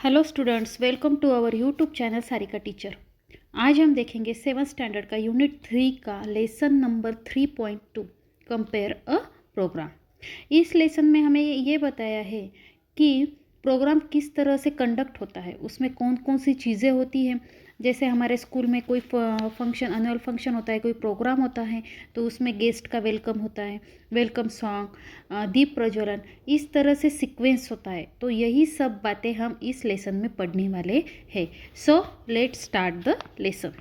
Hello students, welcome to our YouTube channel Sarika teacher. आज हम देखेंगे 7th स्टैंडर्ड का यूनिट 3 का lesson number 3.2 compere a programme. इस लेसन में हमें ये बताया है कि प्रोग्राम किस तरह से कंडक्ट होता है, उसमें कौन कौन सी चीज़ें होती हैं। जैसे हमारे स्कूल में कोई फंक्शन, एनुअल फंक्शन होता है, कोई प्रोग्राम होता है, तो उसमें गेस्ट का वेलकम होता है, वेलकम सॉन्ग, दीप प्रज्वलन, इस तरह से सीक्वेंस होता है। तो यही सब बातें हम इस लेसन में पढ़ने वाले हैं। So let's start the lesson.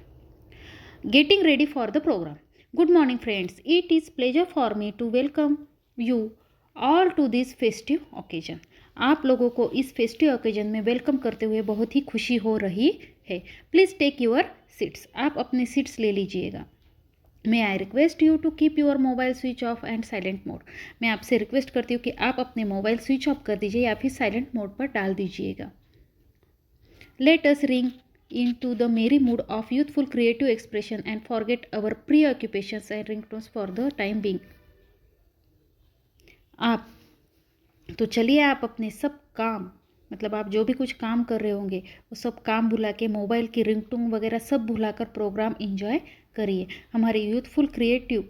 Getting ready for the programme. Good morning friends, it is pleasure for me to welcome you all to this festive occasion. आप लोगों को इस फेस्टिव ओकेजन में वेलकम करते हुए बहुत ही खुशी हो रही है। Please take your seats. आप अपने सीट्स ले लीजिएगा। May I request you to keep your mobile switch off and silent mode. मैं आपसे रिक्वेस्ट करती हूँ कि आप अपने मोबाइल स्विच ऑफ कर दीजिए या फिर साइलेंट मोड पर डाल दीजिएगा। Let us ring in to the merry mood of youthful creative expression and forget our preoccupations and ringtones for the time being. आप तो चलिए, आप अपने सब काम, मतलब आप जो भी कुछ काम कर रहे होंगे वो सब काम भुला के मोबाइल की रिंगटोन वगैरह सब भुलाकर प्रोग्राम एंजॉय करिए। हमारे यूथफुल क्रिएटिव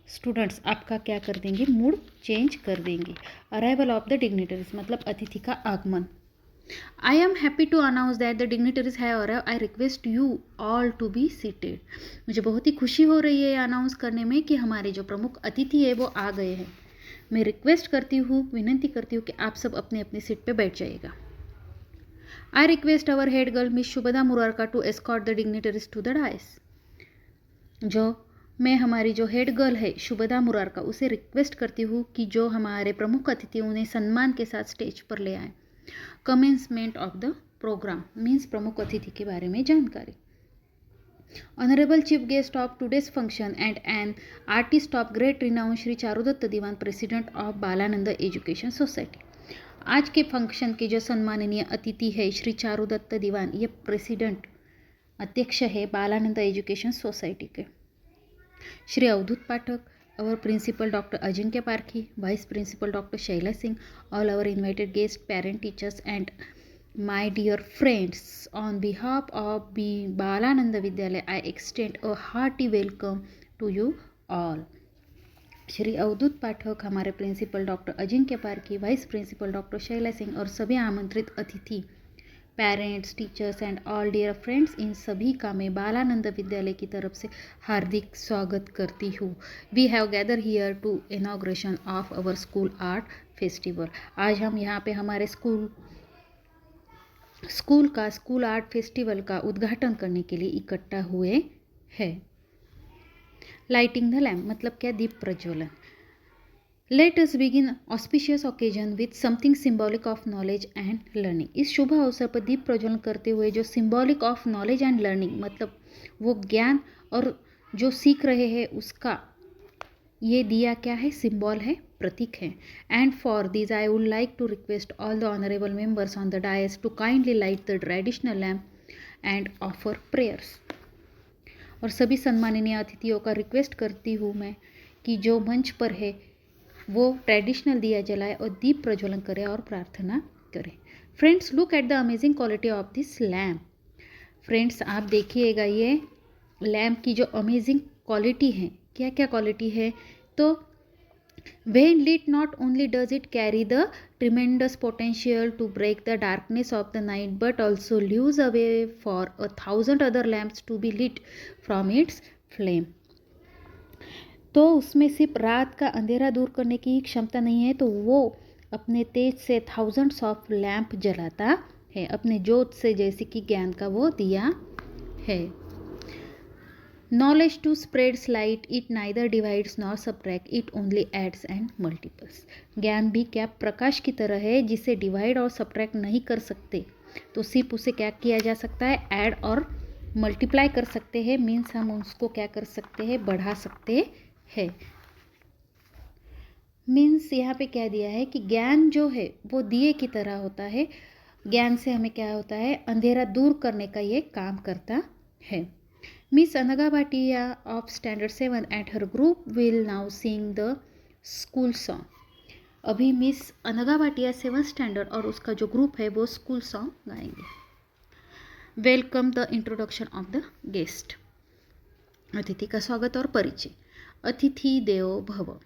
स्टूडेंट्स आपका क्या कर देंगे, मूड चेंज कर देंगे। अराइवल ऑफ द डिग्निटरीज मतलब अतिथि का आगमन। I am happy to announce that the dignitaries have arrive. I request you all to be seated. मुझे बहुत ही खुशी हो रही है अनाउंस करने में कि हमारे जो प्रमुख अतिथि है वो आ गए हैं। मैं रिक्वेस्ट करती हूँ, विनती करती हूँ कि आप सब अपने अपने सीट पे बैठ जाइएगा। I request our head girl miss Shubhada Murarka to escort the dignitaries to the dais. मैं हमारी जो हेड गर्ल है शुभदा मुरारका, उसे रिक्वेस्ट करती हूँ कि जो हमारे प्रमुख अतिथि उन्हें सम्मान के साथ स्टेज पर ले आए। Commencement of the programme means प्रमुख अतिथि के बारे में जानकारी। Honorable Chief Guest of today's function and an artist of great renown Shri Charudatt Diwan, president of Balanand education society. आज के फंक्शन के जो सम्माननीय अतिथि है श्री चारुदत्त दीवान, ये प्रेसिडेंट अध्यक्ष है बालानंद एजुकेशन सोसाइटी के। श्री अवधूत पाठक, our principal Dr. Ajinkya Parkhi, vice principal Dr. Shaila Singh, all our invited guests, parent, teachers and my dear friends, on behalf of Balananda Vidyalaya, I extend a hearty welcome to you all. Shri अवधूत पाठक, हमारे principal doctor Ajinkya Parkhi, vice principal doctor Shaila Singh और सभी आमंत्रित अतिथि, parents, teachers and all dear friends, इन सभी का मैं बालानंद विद्यालय की तरफ से हार्दिक स्वागत करती हूँ। We have gather here to inauguration of our school art festival. आज हम यहाँ पे हमारे स्कूल आर्ट फेस्टिवल का उद्घाटन करने के लिए इकट्ठा हुए हैं। लाइटिंग द लैम्प मतलब क्या, दीप प्रज्वलन। Let us begin auspicious occasion with something symbolic of knowledge and learning. इस शुभ अवसर पर दीप प्रज्वलन करते हुए जो symbolic of knowledge and learning मतलब वो ज्ञान और जो सीख रहे हैं उसका ये दिया क्या है, सिम्बॉल है, प्रतीक है। And for this I would like to request all the honourable members on the dais to kindly light the traditional lamp and offer prayers. और सभी सम्माननीय अतिथियों का रिक्वेस्ट करती हूँ मैं कि जो मंच पर है वो ट्रेडिशनल दिया जलाए और दीप प्रज्वलन करे और प्रार्थना करे। Friends, look at the amazing quality of this lamp. Friends, आप देखिएगा ये लैम्प की जो अमेजिंग क्वालिटी है, क्या क्या क्वालिटी है। तो when lit, not only does it carry the tremendous potential to break the darkness of the night, but also leaves a way for 1,000 other lamps to be lit from its flame। तो उसमें सिर्फ रात का अंधेरा दूर करने की क्षमता नहीं है, तो वो अपने तेज से थाउजेंड्स ऑफ लैम्प जलाता है, अपने जोत से, जैसे कि ज्ञान का वो दिया है। Knowledge to spreads light, it neither divides nor subtract, it only adds and multiples. ज्ञान भी क्या प्रकाश की तरह है जिसे डिवाइड और सबट्रैक्ट नहीं कर सकते, तो सिर्फ उसे क्या किया जा सकता है, ऐड और मल्टीप्लाई कर सकते हैं। मीन्स हम उसको क्या कर सकते हैं, बढ़ा सकते है। मीन्स यहाँ पे क्या दिया है कि ज्ञान जो है वो दिए की तरह होता है। ज्ञान से हमें क्या होता है, अंधेरा दूर करने का ये काम करता है। Miss Anaga Bhatia of standard 7 and her group will now sing the school song. अभी miss Anaga Bhatia 7th standard और उसका जो ग्रुप है वो स्कूल सॉन्ग गाएंगे. Welcome the introduction of the guest. अतिथि का स्वागत और परिचय. अतिथि देवो भव.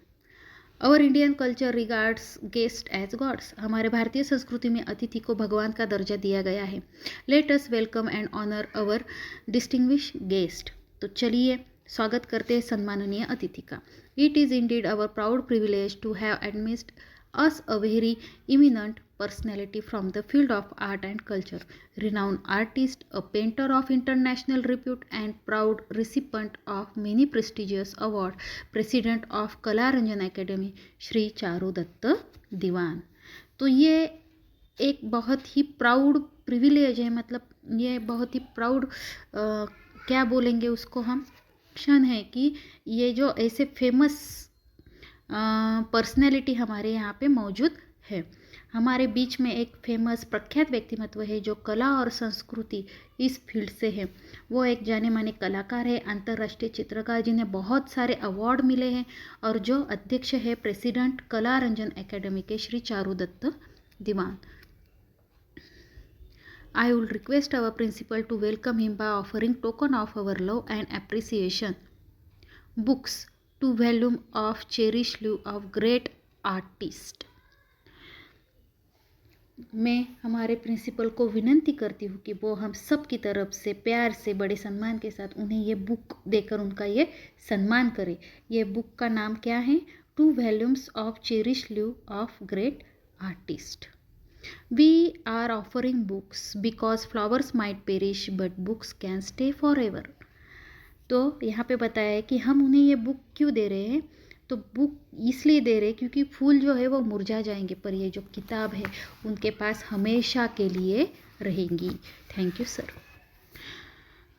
Our Indian culture regards guest as gods. हमारे भारतीय संस्कृति में अतिथि को भगवान का दर्जा दिया गया है. Let us welcome and honour our distinguish guest. तो चलिए स्वागत करते हैं सम्माननीय अतिथि का. It is indeed our proud privilege to have amidst us a very eminent personality from the field of art and culture, renowned artist, a painter of international repute and proud recipient of many prestigious awards, president of कला Ranjan academy Shri Charu Dutt दीवान. तो ये एक बहुत ही proud privilege है, मतलब ये बहुत ही proud क्या बोलेंगे उसको हम, क्षण है कि ये जो ऐसे फेमस पर्सनैलिटी हमारे यहाँ पे मौजूद है. हमारे बीच में एक फेमस प्रख्यात व्यक्तिमत्व है जो कला और संस्कृति इस फील्ड से है. वो एक जाने माने कलाकार है, अंतर्राष्ट्रीय चित्रकार जिन्हें बहुत सारे अवार्ड मिले हैं और जो अध्यक्ष है प्रेसिडेंट कला रंजन एकेडमी के श्री चारू दत्त दीवान. I will request our principal to welcome him by offering token of our love and appreciation. Books. 2 volume of cherished life of great artist. मैं हमारे प्रिंसिपल को विनंती करती हूँ कि वो हम सब की तरफ से प्यार से बड़े सम्मान के साथ उन्हें ये बुक देकर उनका ये सम्मान करें. ये बुक का नाम क्या है? 2 volumes of cherished life of great artist. We are offering books because flowers might perish but books can stay forever. तो यहाँ पे बताया है कि हम उन्हें ये बुक क्यों दे रहे हैं. तो बुक इसलिए दे रहे हैं क्योंकि फूल जो है वो मुरझा जाएंगे, पर ये जो किताब है उनके पास हमेशा के लिए रहेंगी. Thank you sir.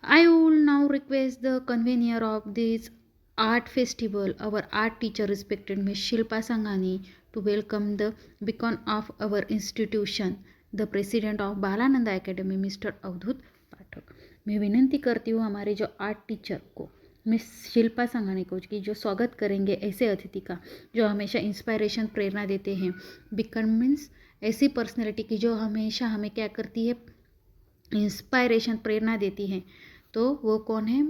I will now request the convener of this art festival, our art teacher respected miss Shilpa Sanghani, to welcome the beacon of our institution, the president of Balananda academy mister Avdhoot Pathak. मैं विनंती करती हूँ हमारे जो आर्ट टीचर को miss Shilpa Sanghani को कि जो स्वागत करेंगे ऐसे अतिथि का जो हमेशा इंस्पायरेशन प्रेरणा देते हैं. बिकन मीन्स ऐसी पर्सनैलिटी की जो हमेशा हमें क्या करती है, इंस्पायरेशन प्रेरणा देती है. तो वो कौन है?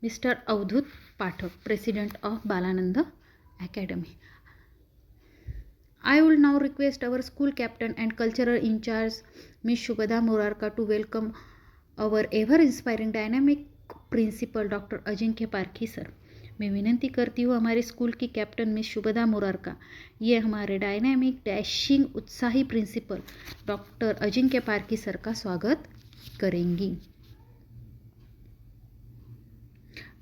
Mister Avdhoot Pathak, president of Balanand academy. I will now request our school captain and cultural incharge Miss Shubhada Murarka to welcome our ever inspiring dynamic principal doctor Ajinkya Parkhi sir. मैं विनंती करती हूँ हमारे स्कूल की कैप्टन मिस शुभदा मुरारका, ये हमारे डायनामिक डैशिंग उत्साही principal doctor Ajinkya Parkhi sir का स्वागत करेंगी.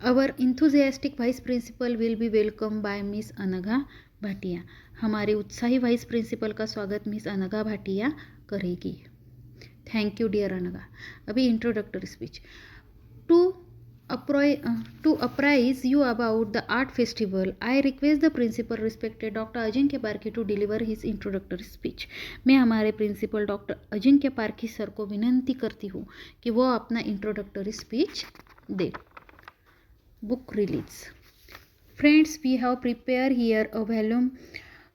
Our enthusiastic vice principal will be welcome by miss Anagha Bhatia. हमारे उत्साही वाइस प्रिंसिपल का स्वागत मिस अनघा भाटिया करेगी. Thank you dear Anagha. अभी introductory speech. To apprise you about the art festival, I request the principal, respected Dr. Ajinkya Parkhi, to deliver his introductory speech. मैं हमारे principal doctor Ajinkya Parkhi sir को विनंती करती हूँ कि वो अपना introductory speech they. Book release. Friends, we have prepared here a volume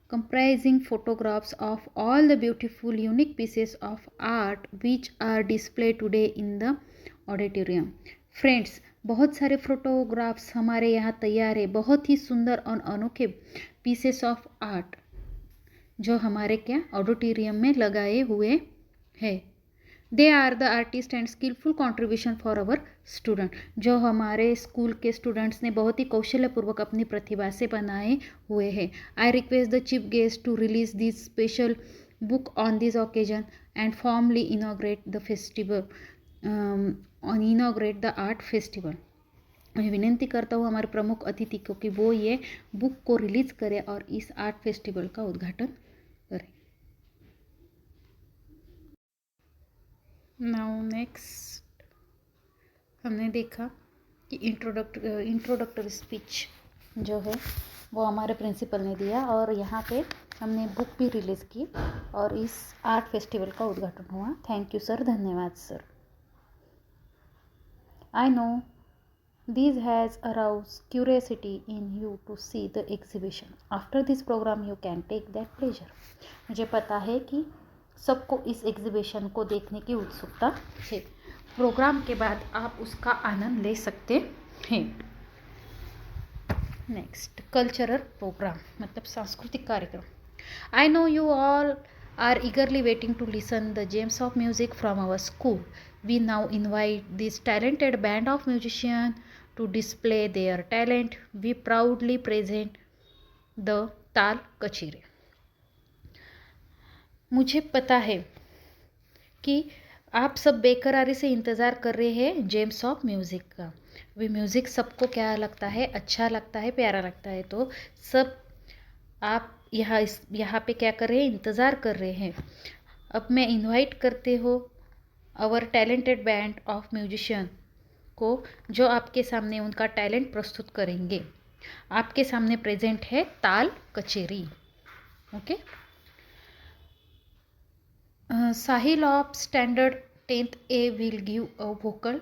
comprising photographs of all the beautiful unique pieces of art which are displayed today in the auditorium. Friends, बहुत सारे photographs हमारे यहाँ तैयार है, बहुत ही सुंदर और अनोखे पीसेस ऑफ आर्ट जो हमारे क्या ऑडिटोरियम में लगाए हुए हैं. They are the artist and skilful contribution for our student. जो हमारे स्कूल के स्टूडेंट्स ने बहुत ही कौशल्यपूर्वक अपनी प्रतिभा से बनाए हुए हैं. I request the chief guest to release this special book on this occasion and formally inaugurate the festival inaugurate the art festival. मैं विनंती करता हूँ हमारे प्रमुख अतिथि को कि वो ये बुक को रिलीज करें और इस आर्ट फेस्टिवल का उद्घाटन करें. नाउ नेक्स्ट हमने देखा कि इंट्रोडक्टरी स्पीच जो है वो हमारे प्रिंसिपल ने दिया और यहाँ पे हमने बुक भी रिलीज़ की और इस आर्ट फेस्टिवल का उद्घाटन हुआ. Thank you sir. धन्यवाद sir. I know This has aroused curiosity in you to see the exhibition. After this program you can take that pleasure. मुझे पता है कि सबको इस एग्जीबिशन को देखने की उत्सुकता है. प्रोग्राम के बाद आप उसका आनंद ले सकते हैं. नेक्स्ट, कल्चरल प्रोग्राम मतलब सांस्कृतिक कार्यक्रम. I know you all are eagerly waiting to listen the gems of music from our school. We now invite this talented band of musicians to display their talent. We proudly present the ताल कचेरी. मुझे पता है कि आप सब बेकरारी से इंतज़ार कर रहे हैं जेम्स ऑफ म्यूज़िक का. वे म्यूज़िक सबको क्या लगता है, अच्छा लगता है, प्यारा लगता है. तो सब आप यहाँ पे क्या कर रहे हैं, इंतज़ार कर रहे हैं. अब मैं इनवाइट करते हो our talented band of musician को, जो आपके सामने उनका टैलेंट प्रस्तुत करेंगे. आपके सामने प्रेजेंट है Taal Kacheri. Okay. Sahil of standard 10th A will give a vocal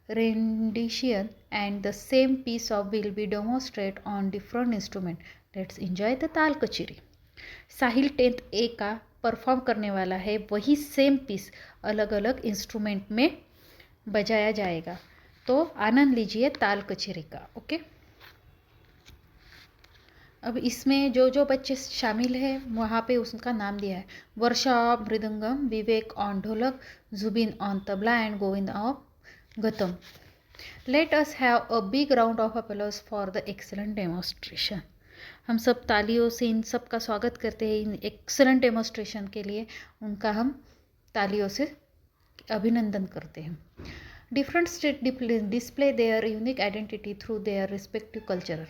rendition and the same piece of will be demonstrated on different instrument. Let's enjoy the ताल कचेरी. साहिल 10th A का परफॉर्म करने वाला है. वही सेम पीस अलग अलग इंस्ट्रूमेंट में बजाया जाएगा. तो आनंद लीजिए ताल कचेरी का. ओके. अब इसमें जो जो बच्चे शामिल हैं वहाँ पे उसका नाम दिया है. Varsha of mridangam, Vivek on dholak, Jubin on tabla and Govind of ghatam. Let us have a big round of applause for the excellent demonstration. हम सब तालियों से इन सब का स्वागत करते हैं इन एक्सेलेंट डेमोस्ट्रेशन के लिए. उनका हम तालियों से अभिनंदन करते हैं. Different state display there unique identity through their respective culture.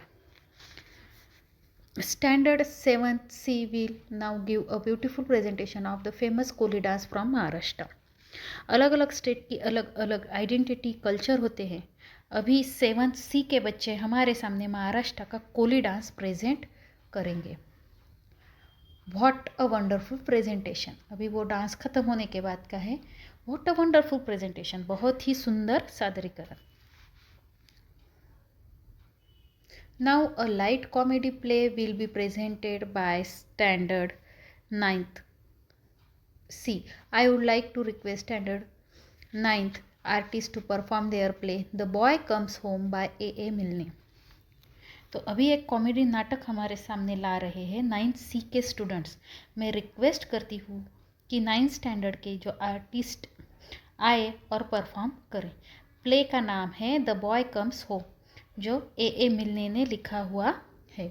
Standard 7th C will now give a beautiful presentation of the famous Koli dance from Maharashtra. अलग अलग स्टेट की अलग अलग आइडेंटिटी कल्चर होते हैं. अभी 7th C के बच्चे हमारे सामने महाराष्ट्र का कोली डांस प्रेजेंट करेंगे. What a wonderful presentation. अभी वो डांस खत्म होने के बाद का है. What a wonderful presentation. बहुत ही सुंदर सादरीकरण. Now a light comedy play will be presented by Standard 9th C. I would like to request Standard 9th artist to perform their play The Boy Comes Home by A. मिलने. तो अभी एक comedy नाटक हमारे सामने ला रहे हैं 9th C के स्टूडेंट्स. मैं रिक्वेस्ट करती हूँ कि 9th स्टैंडर्ड के जो आर्टिस्ट आए और परफॉर्म करें. प्ले का नाम है द बॉय कम्स होम, जो ए मिलने ने लिखा हुआ है.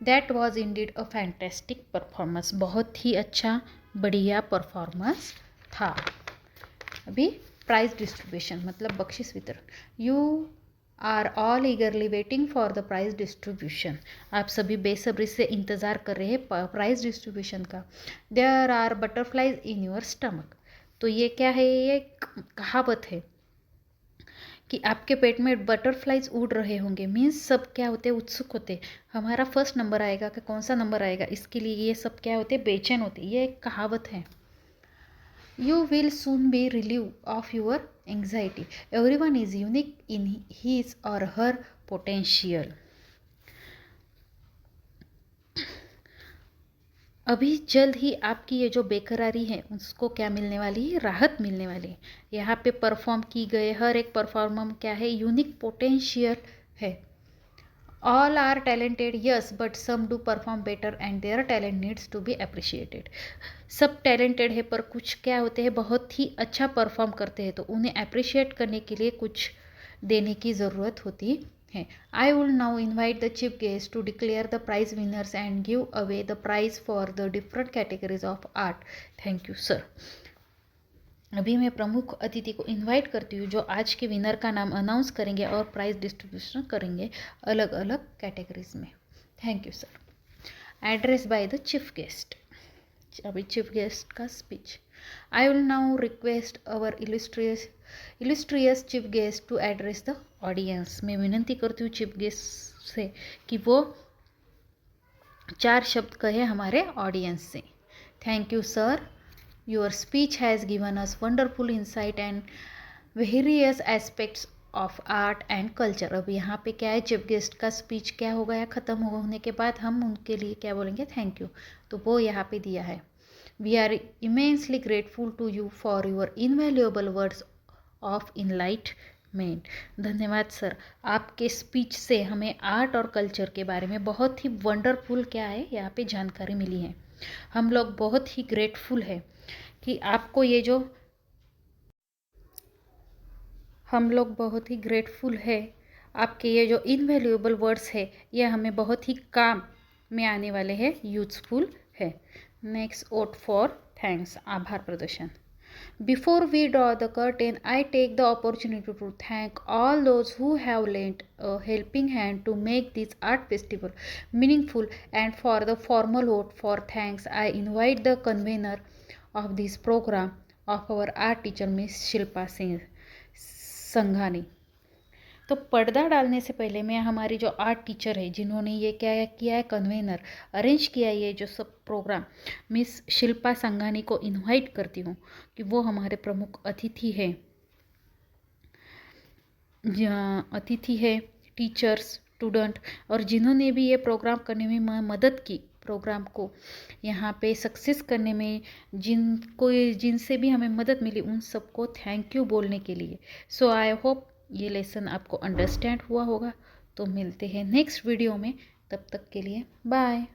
That was indeed a fantastic performance. बहुत ही अच्छा बढ़िया परफॉर्मेंस था. अभी प्राइज डिस्ट्रीब्यूशन मतलब बख्शिश वितरण. You are all eagerly waiting for the prize distribution. आप सभी बेसब्री से इंतज़ार कर रहे हैं प्राइज डिस्ट्रीब्यूशन का. There are butterflies in your stomach. तो ये क्या है, ये कहावत है कि आपके पेट में बटरफ्लाइज उड़ रहे होंगे. मीन्स सब क्या होते हैं, उत्सुक होते. हमारा फर्स्ट नंबर आएगा कि कौन सा नंबर आएगा, इसके लिए ये सब क्या होते, बेचैन होते. ये एक कहावत है. You will soon be relieve of your anxiety. Everyone is unique in his और हर पोटेंशियल. अभी जल्द ही आपकी ये जो बेकरारी है उसको क्या मिलने वाली है, राहत मिलने वाली है. यहाँ पे परफॉर्म की गए हर एक परफॉर्मर क्या है, यूनिक पोटेंशियल है. All are talented yes but some do perform better and their talent needs to be appreciated. सब टैलेंटेड है पर कुछ क्या होते हैं, बहुत ही अच्छा परफॉर्म करते हैं, तो उन्हें अप्रिशिएट करने के लिए कुछ देने की ज़रूरत होती है. I will now invite the chief guest to declare the prize winners and give away the prize for the different categories of art. Thank you, sir. अभी मैं प्रमुख अतिथि को इनवाइट करती हूँ जो आज के विनर का नाम अनाउंस करेंगे और प्राइज डिस्ट्रीब्यूशन करेंगे अलग अलग कैटेगरीज में. Thank you sir. Address by the chief guest. अभी चीफ गेस्ट का speech. I will now request our illustrious chief guest to address the audience. मैं विनंती करती हूँ चीफ गेस्ट से कि वो 4 शब्द कहे हमारे ऑडियंस से. Thank you sir. Your speech has given us wonderful insight and various aspects of art and culture. अब यहाँ पे क्या है, चीफ गेस्ट का स्पीच क्या हो गया, ख़त्म होने के बाद हम उनके लिए क्या बोलेंगे, थैंक यू, तो वो यहाँ पे दिया है। We are immensely grateful to you for your invaluable words of enlightenment. धन्यवाद सर, आपके स्पीच से हमें आर्ट और कल्चर के बारे में बहुत ही वंडरफुल क्या है यहाँ पे जानकारी मिली है। हम लोग बहुत ही ग्रेटफुल है कि आपको ये जो, हम लोग बहुत ही ग्रेटफुल है आपके ये जो इनवैल्यूएबल वर्ड्स है, ये हमें बहुत ही काम में आने वाले हैं, यूजफुल है। नेक्स्ट, वोट फॉर थैंक्स, आभार प्रदर्शन। Before we draw the curtain, I take the opportunity to thank all those who have lent a helping hand to make this art festival meaningful, and for the formal vote for thanks, I invite the convener of this program of our art teacher Miss Shilpa Singh Sanghani. तो पर्दा डालने से पहले मैं हमारी जो art teacher है, जिन्होंने ये क्या किया है, कन्वेनर अरेंज किया है ये जो सब प्रोग्राम, मिस शिल्पा संघानी को इनवाइट करती हूँ कि वो हमारे प्रमुख अतिथि है, टीचर्स, स्टूडेंट, और जिन्होंने भी ये प्रोग्राम करने में मदद की, प्रोग्राम को यहाँ पे सक्सेस करने में जिनसे भी हमें मदद मिली, उन सबको थैंक यू बोलने के लिए। सो आई होप ये लेसन आपको अंडरस्टैंड हुआ होगा। तो मिलते हैं नेक्स्ट वीडियो में, तब तक के लिए बाय।